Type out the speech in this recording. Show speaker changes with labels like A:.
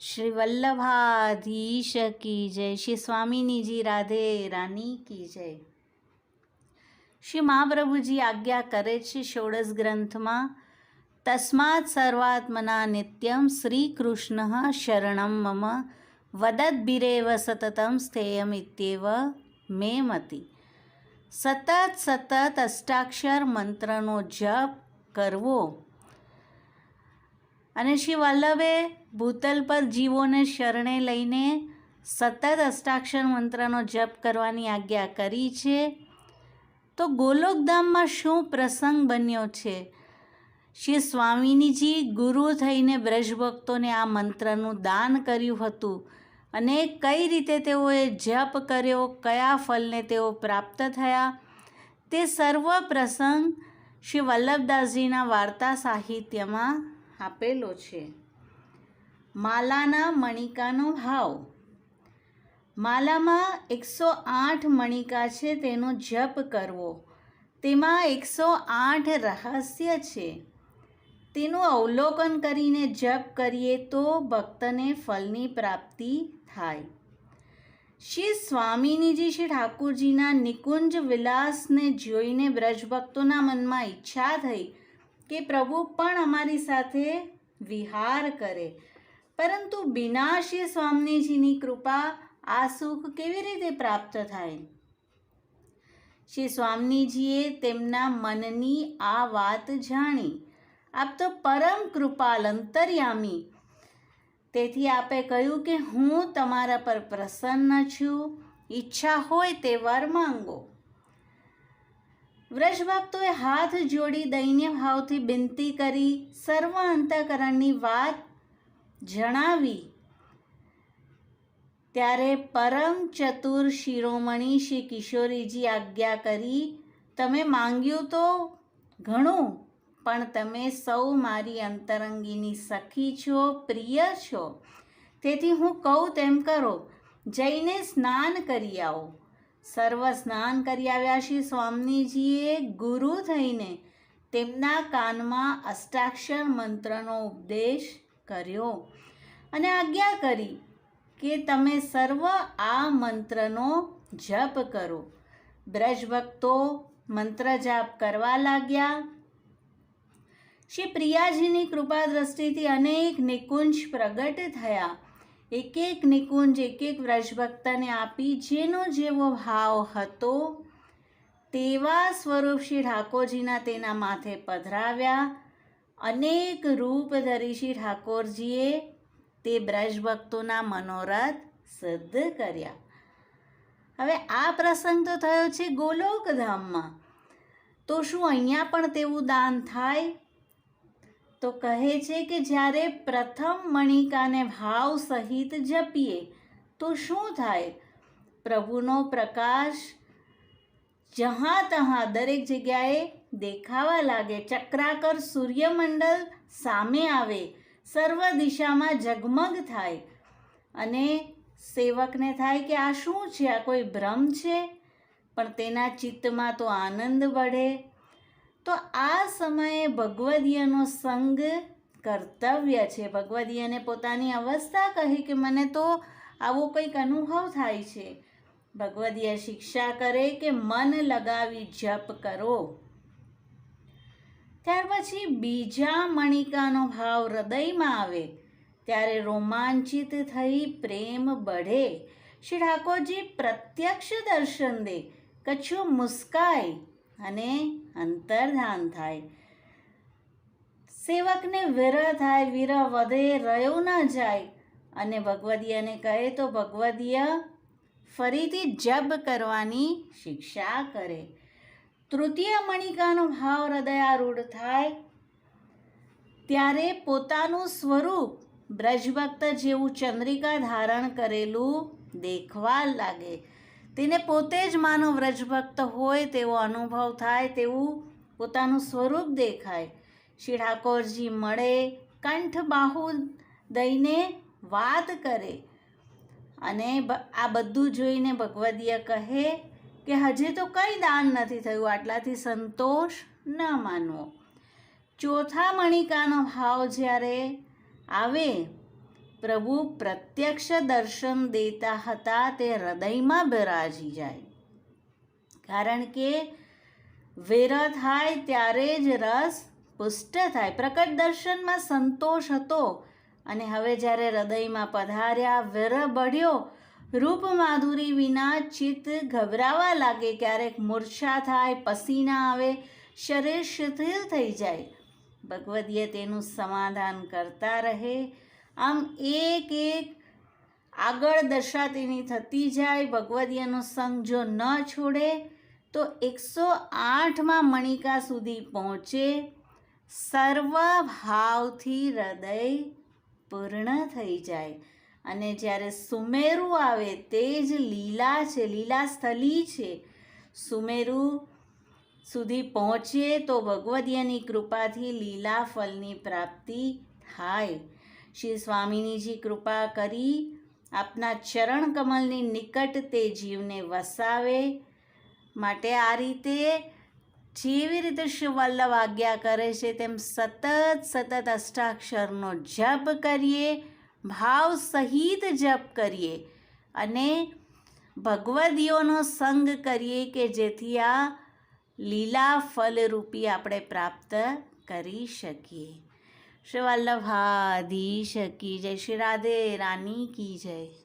A: श्री वल्लभाधीश की जय। श्री स्वामिनी जी राधे रानी की जय। श्री महाप्रभुजी आज्ञा करे छे षोडश ग्रंथ में, तस्मात् सर्वात्मना नित्यं श्रीकृष्ण शरणं मम वदद्भिरेव सततं स्थेयमित्येव मे मति। सतत सतत अष्टाक्षर मंत्रनो जप करवो। અને શ્રી વલ્લભે ભૂતલ પર જીવોને શરણે લઈને સતત અષ્ટાક્ષર મંત્રનો જપ કરવાની આજ્ઞા કરી છે। તો ગોલોકધામમાં શું પ્રસંગ બન્યો છે? શ્રી સ્વામિનીજી ગુરુ થઈને બ્રજભક્તોને આ મંત્રનું દાન કર્યું હતું અને કઈ રીતે તેઓએ જપ કર્યો, કયા ફલને તેઓ પ્રાપ્ત થયા, તે સર્વ પ્રસંગ શ્રી વલ્લભદાસજીના વાર્તા સાહિત્યમાં આપેલો છે। માલાના મણિકાનો ભાવ। માલામાં 108 મણિકા છે, તેનો જપ કરવો। તેમાં 108 રહસ્ય છે, તેનું અવલોકન કરીને જપ કરીએ તો ભક્તને ફલની પ્રાપ્તિ થાય। શ્રી સ્વામિનીજી શ્રી ઠાકુરજીના નિકુંજ વિલાસને જોઈને બ્રજભક્તોના મનમાં ઈચ્છા થઈ કે પ્રભુ પણ અમારી સાથે વિહાર કરે, પરંતુ બિના શ્રી સ્વામિનીજીની કૃપા આ સુખ કેવી રીતે પ્રાપ્ત થાય? શ્રી સ્વામિનીજીએ તેમના મનની આ વાત જાણી। આપ તો પરમ કૃપાલ અંતર્યામી, તેથી આપે કહ્યું કે હું તમારા પર પ્રસન્ન છું, ઈચ્છા હોય તે વર માંગો। વ્રજભક્તોએ હાથ જોડી દૈન્ય ભાવથી વિનંતી કરી, સર્વ અંતઃકરણની વાત જણાવી। ત્યારે પરમ ચતુર શિરોમણી શ્રી કિશોરીજી આજ્ઞા કરી, તમે માંગ્યું તો ઘણું, પણ તમે સૌ મારી અંતરંગીની સખી છો, પ્રિય છો, તેથી હું કહું તેમ કરો, જઈને સ્નાન કરી આવો। સર્વ સ્નાન કરી આવ્યા શ્રી સ્વામિનીજીએ ગુરુ થઈને તેમના કાનમાં અષ્ટાક્ષર મંત્રનો ઉપદેશ કર્યો અને આજ્ઞા કરી કે તમે સર્વ આ મંત્રનો જપ કરો। બ્રજભક્તો મંત્ર જાપ કરવા લાગ્યા। શ્રી પ્રિયાજીની કૃપા દ્રષ્ટિથી અનેક નિકુંજ પ્રગટ થયા। એક એક નિકુંજ એક એક વ્રજભક્તને આપી, જેનો જેવો ભાવ હતો તેવા સ્વરૂપ શ્રી ઠાકોરજીના તેના માથે પધરાવ્યા। અનેક રૂપ ધરી શ્રી ઠાકોરજીએ તે બ્રજભક્તોના મનોરથ સિદ્ધ કર્યા। હવે આ પ્રસંગ તો થયો છે ગોલોકધામમાં, તો શું અહીંયા પણ તેવું દાન થાય? તો કહે છે કે જ્યારે પ્રથમ મણિકાને ભાવ સહિત જપીએ તો શું થાય? પ્રભુનો પ્રકાશ જહાં તહાં દરેક જગ્યાએ દેખાવા લાગે। ચક્રાકર સૂર્યમંડળ સામે આવે, સર્વ દિશામાં ઝગમગ થાય અને સેવકને થાય કે આ શું છે, આ કોઈ ભ્રમ છે? પણ તેના ચિત્તમાં તો આનંદ बढ़ે। તો આ સમયે ભગવદીયનો સંગ કર્તવ્ય છે। ભગવદીયને પોતાની અવસ્થા કહી કે મને તો આવો કંઈક અનુભવ થાય છે। ભગવદીય શિક્ષા કરે કે મન લગાવી જપ કરો। ત્યાર પછી બીજા મણિકાનો ભાવ હૃદયમાં આવે ત્યારે રોમાંચિત થઈ પ્રેમ बढ़े। શ્રી ઠાકોરજી પ્રત્યક્ષ દર્શન દે, કચ્છું મુસ્કાય અને અંતર્ધાન થાય। સેવકને વિરહ થાય, વિરહ વધે, રહ્યો ન જાય અને ભગવદીયને કહે તો ભગવદીય ફરીથી જપ કરવાની શિક્ષા કરે। તૃતીય મણિકાનો ભાવ હૃદયારૂઢ થાય ત્યારે પોતાનું સ્વરૂપ બ્રજભક્ત જેવું ચંદ્રિકા ધારણ કરેલું દેખવા લાગે। તેને પોતે જ માનો વ્રજભક્ત હોય તેવો અનુભવ થાય, તેવું પોતાનું સ્વરૂપ દેખાય। શ્રી ઠાકોરજી મળે, કંઠ બાહુ દઈને વાત કરે અને આ બધું જોઈને ભગવદીય કહે કે હજી તો કંઈ દાન નથી થયું, આટલાથી સંતોષ ન માનવો। ચોથા મણિકાનો ભાવ જ્યારે આવે પ્રભુ પ્રત્યક્ષ દર્શન દેતા હતા તે હૃદયમાં બિરાજી જાય. કારણ કે વેર થાય ત્યારે જ રસ પુષ્ટ થાય. પ્રકટ દર્શનમાં સંતોષ હતો અને હવે જ્યારે હૃદયમાં પધાર્યા વેર બઢ્યો. રૂપ માધુરી વિના ચિત્ત ગભરાવા લાગે, ક્યારેક મૂર્છા થાય, પસીના આવે, શરીર શિથિલ થઈ જાય. ભગવદીય તેનું સમાધાન કરતા રહે. આમ એક એક આગળ દશા તેની થતી જાય. ભગવદીયનો સંગ જો ન છોડે તો 108માં મણિકા સુધી પહોંચે. સર્વ ભાવથી હૃદય પૂર્ણ થઈ જાય. અને જ્યારે સુમેરુ આવે તે જ લીલા છે, લીલા સ્થલી છે. સુમેરુ સુધી પહોંચે તો ભગવદીયની કૃપાથી લીલા ફલની પ્રાપ્તિ થાય. શ્રી સ્વામિનીજી કૃપા કરી આપના ચરણ કમલની નિકટ તે જીવને વસાવે. માટે આ રીતે જેવી રીતે શ્રી વલ્લભ આજ્ઞા કરે છે તેમ સતત અષ્ટાક્ષરનો જપ કરીએ, ભાવ સહિત જપ કરીએ અને ભગવદીયોનો સંગ કરીએ કે જેથી આ લીલા ફલરૂપી આપણે પ્રાપ્ત કરી શકીએ. શ્રી વલ્લભાધીશ કી જય. શ્રી રાધે રાની કી જય.